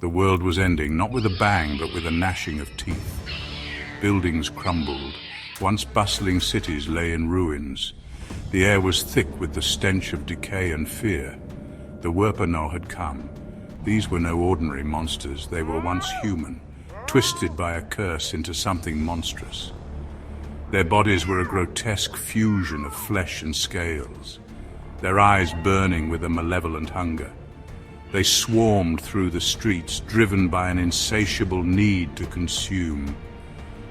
The world was ending, not with a bang, but with a gnashing of teeth. Buildings crumbled. Once bustling cities lay in ruins. The air was thick with the stench of decay and fear. The Werpanot had come. These were no ordinary monsters. They were once human, twisted by a curse into something monstrous. Their bodies were a grotesque fusion of flesh and scales, their eyes burning with a malevolent hunger. They swarmed through the streets, driven by an insatiable need to consume.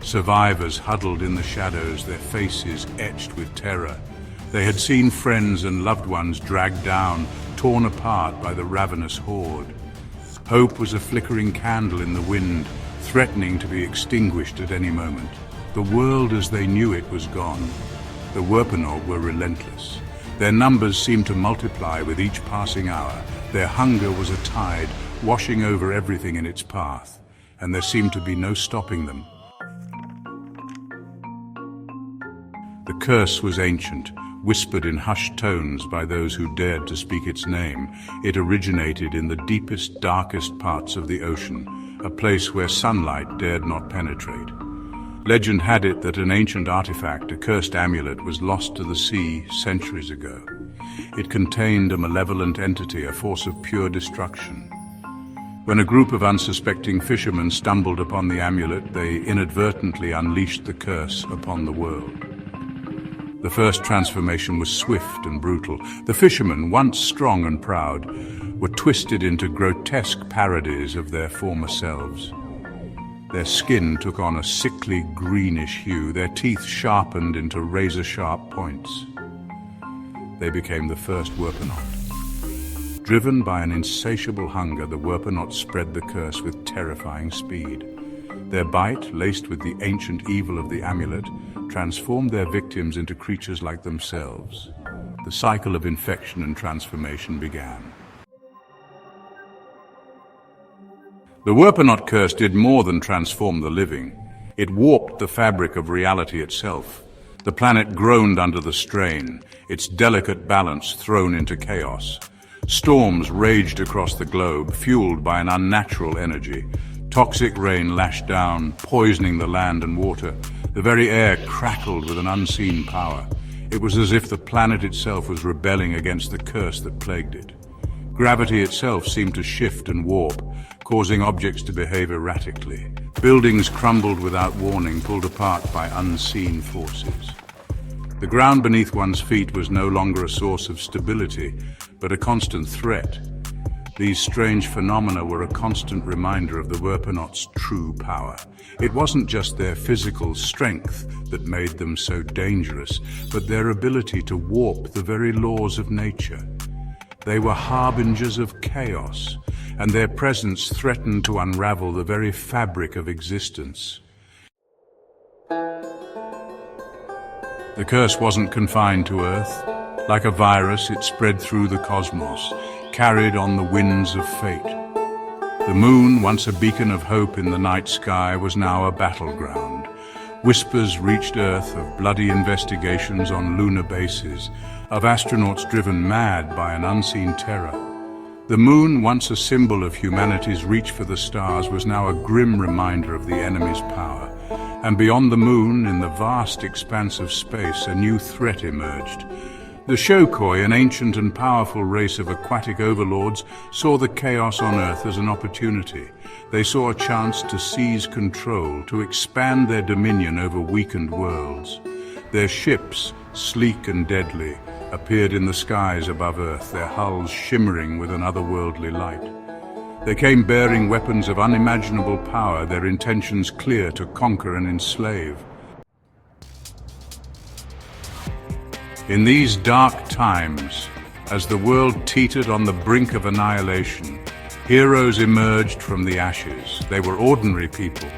Survivors huddled in the shadows, their faces etched with terror. They had seen friends and loved ones dragged down, torn apart by the ravenous horde. Hope was a flickering candle in the wind, threatening to be extinguished at any moment. The world as they knew it was gone. The Werpanot were relentless. Their numbers seemed to multiply with each passing hour. Their hunger was a tide, washing over everything in its path, and there seemed to be no stopping them. The curse was ancient, whispered in hushed tones by those who dared to speak its name. It originated in the deepest, darkest parts of the ocean, a place where sunlight dared not penetrate. Legend had it that an ancient artifact, a cursed amulet, was lost to the sea centuries ago. It contained a malevolent entity, a force of pure destruction. When a group of unsuspecting fishermen stumbled upon the amulet, they inadvertently unleashed the curse upon the world. The first transformation was swift and brutal. The fishermen, once strong and proud, were twisted into grotesque parodies of their former selves. Their skin took on a sickly greenish hue, their teeth sharpened into razor-sharp points. They became the first Werpanot. Driven by an insatiable hunger, the Werpanot spread the curse with terrifying speed. Their bite, laced with the ancient evil of the amulet, transformed their victims into creatures like themselves. The cycle of infection and transformation began. The Werpanot curse did more than transform the living. It warped the fabric of reality itself. The planet groaned under the strain, its delicate balance thrown into chaos. Storms raged across the globe, fueled by an unnatural energy. Toxic rain lashed down, poisoning the land and water. The very air crackled with an unseen power. It was as if the planet itself was rebelling against the curse that plagued it. Gravity itself seemed to shift and warp, causing objects to behave erratically. Buildings crumbled without warning, pulled apart by unseen forces. The ground beneath one's feet was no longer a source of stability, but a constant threat. These strange phenomena were a constant reminder of the Werpanot's true power. It wasn't just their physical strength that made them so dangerous, but their ability to warp the very laws of nature. They were harbingers of chaos, and their presence threatened to unravel the very fabric of existence. The curse wasn't confined to Earth. Like a virus, it spread through the cosmos, carried on the winds of fate. The moon, once a beacon of hope in the night sky, was now a battleground. Whispers reached Earth of bloody investigations on lunar bases, of astronauts driven mad by an unseen terror. The moon, once a symbol of humanity's reach for the stars, was now a grim reminder of the enemy's power. And beyond the moon, in the vast expanse of space, a new threat emerged. The Shokoy, an ancient and powerful race of aquatic overlords, saw the chaos on Earth as an opportunity. They saw a chance to seize control, to expand their dominion over weakened worlds. Their ships, sleek and deadly, appeared in the skies above Earth, their hulls shimmering with an otherworldly light. They came bearing weapons of unimaginable power, their intentions clear to conquer and enslave. In these dark times, as the world teetered on the brink of annihilation, heroes emerged from the ashes. They were ordinary people,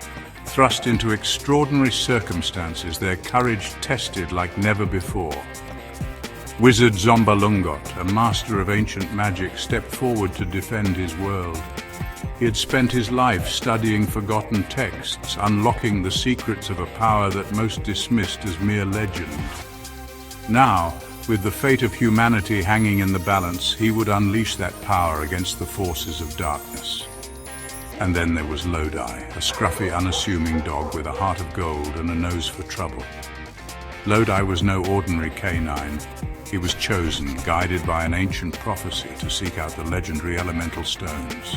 thrust into extraordinary circumstances, their courage tested like never before. Wizard Zombalungot, a master of ancient magic, stepped forward to defend his world. He had spent his life studying forgotten texts, unlocking the secrets of a power that most dismissed as mere legend. Now, with the fate of humanity hanging in the balance, he would unleash that power against the forces of darkness. And then there was Lodi, a scruffy, unassuming dog with a heart of gold and a nose for trouble. Lodi was no ordinary canine. He was chosen, guided by an ancient prophecy, to seek out the legendary elemental stones.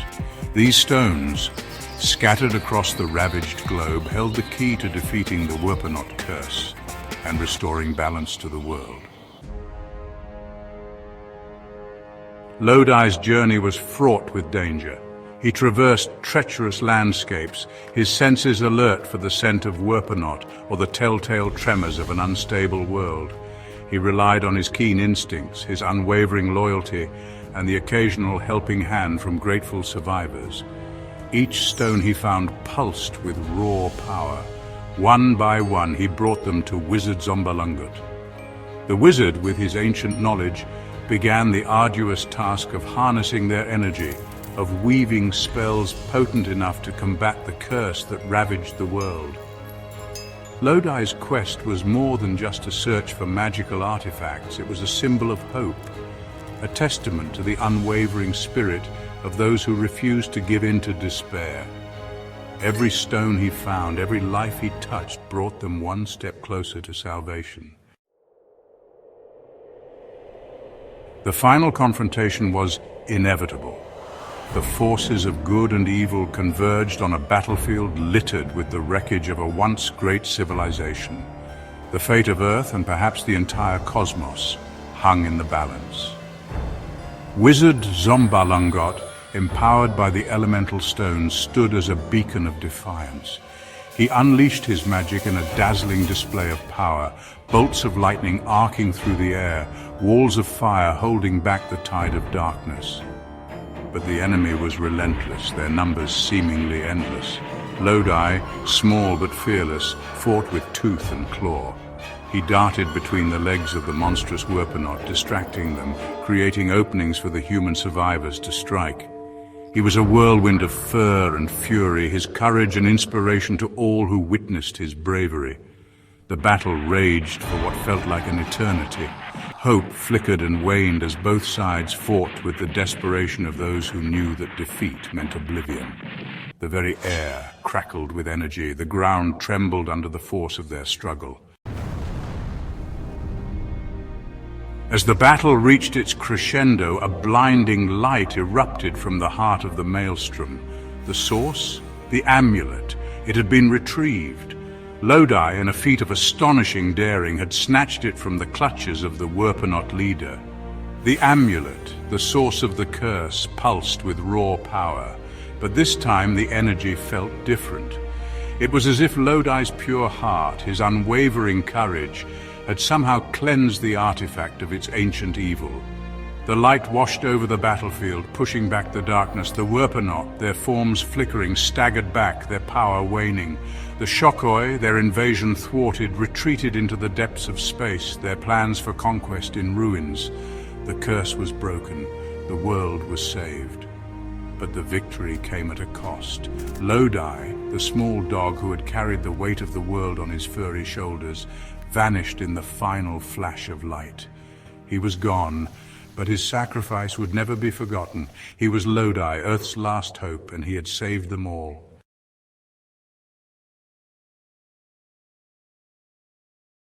These stones, scattered across the ravaged globe, held the key to defeating the Werpanot curse and restoring balance to the world. Lodi's journey was fraught with danger. He traversed treacherous landscapes, his senses alert for the scent of Werpanot or the telltale tremors of an unstable world. He relied on his keen instincts, his unwavering loyalty, and the occasional helping hand from grateful survivors. Each stone he found pulsed with raw power. One by one, he brought them to Wizard Zombalungut. The wizard, with his ancient knowledge, began the arduous task of harnessing their energy, of weaving spells potent enough to combat the curse that ravaged the world. Lodi's quest was more than just a search for magical artifacts. It was a symbol of hope, a testament to the unwavering spirit of those who refused to give in to despair. Every stone he found, every life he touched, brought them one step closer to salvation. The final confrontation was inevitable. The forces of good and evil converged on a battlefield littered with the wreckage of a once great civilization. The fate of Earth and perhaps the entire cosmos hung in the balance. Wizard Zombalungut, empowered by the elemental stones, stood as a beacon of defiance. He unleashed his magic in a dazzling display of power, bolts of lightning arcing through the air, walls of fire holding back the tide of darkness. But the enemy was relentless, their numbers seemingly endless. Lodi, small but fearless, fought with tooth and claw. He darted between the legs of the monstrous Werpanot, distracting them, creating openings for the human survivors to strike. He was a whirlwind of fur and fury, his courage an inspiration to all who witnessed his bravery. The battle raged for what felt like an eternity. Hope flickered and waned as both sides fought with the desperation of those who knew that defeat meant oblivion. The very air crackled with energy, the ground trembled under the force of their struggle. As the battle reached its crescendo, a blinding light erupted from the heart of the maelstrom. The source? The amulet. It had been retrieved. Lodi, in a feat of astonishing daring, had snatched it from the clutches of the Werpanot leader. The amulet, the source of the curse, pulsed with raw power, but this time the energy felt different. It was as if Lodi's pure heart, his unwavering courage, had somehow cleansed the artifact of its ancient evil. The light washed over the battlefield, pushing back the darkness. The Werpanot, their forms flickering, staggered back, their power waning. The Shokoy, their invasion thwarted, retreated into the depths of space, their plans for conquest in ruins. The curse was broken. The world was saved. But the victory came at a cost. Lodi, the small dog who had carried the weight of the world on his furry shoulders, vanished in the final flash of light. He was gone, but his sacrifice would never be forgotten. He was Lodi, Earth's last hope, and he had saved them all.